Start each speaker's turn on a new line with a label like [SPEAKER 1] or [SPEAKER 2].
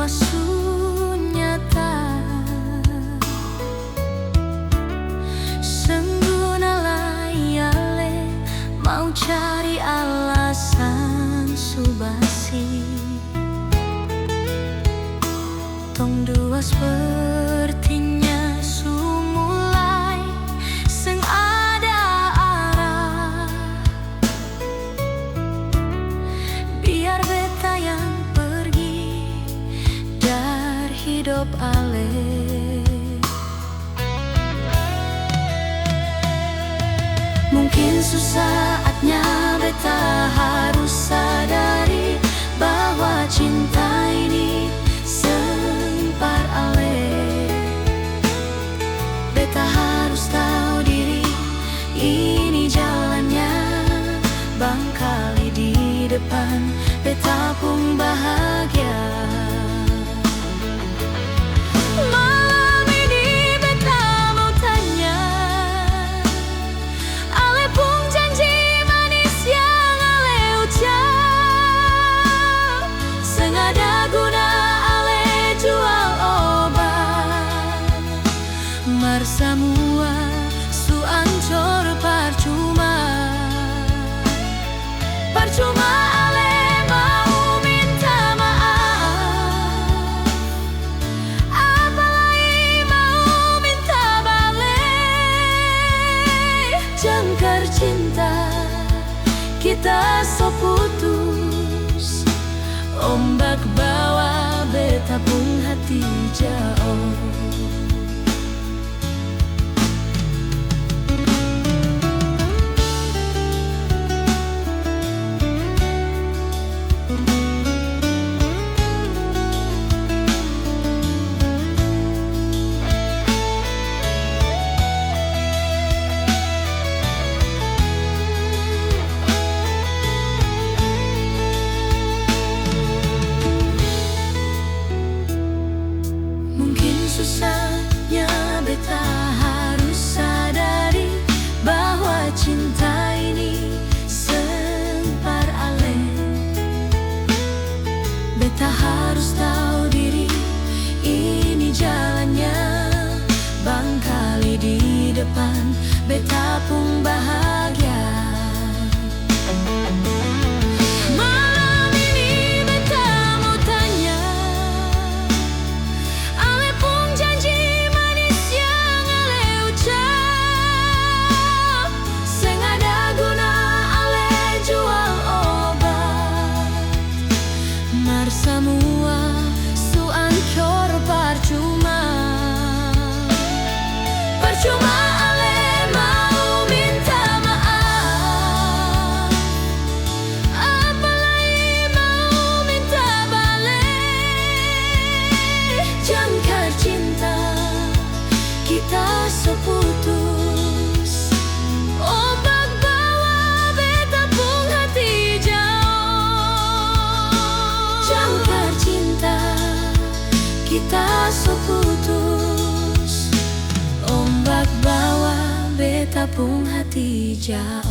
[SPEAKER 1] semua sunyata. Senggunalai mau cari alasan subasi. Tong dua sepertinya sumulai seng ada arah. Biar beta yang pergi dari hidup ale. Mungkin sesaatnya beta harus sadari bahwa cinta ini sempar ale. Beta harus tahu diri, ini jalannya. Bangkali di depan beta pun bahagia. Malam ini beta mau tanya, ale pun janji manis yang ale ucap, sengada guna ale jual obat. Mar semua su ancor percuma. Percuma ale mau minta maaf, apalagi mau minta balik. Jangkar cinta kita so putus, ombak bawa beta pun hati jauh. Susahnya beta harus sadari bahwa cinta ini sempar ale. Beta harus tahu diri, ini jalannya. Bangkali di depan beta pun bahagia. Semua su ancor percuma. Percuma ale mau minta maaf, apalagi mau minta balik. Jangkar cinta kita seputus, ombak bawa beta pun hati jauh. Jangkar cinta kita seputus, ombak bawa beta pun hati jauh.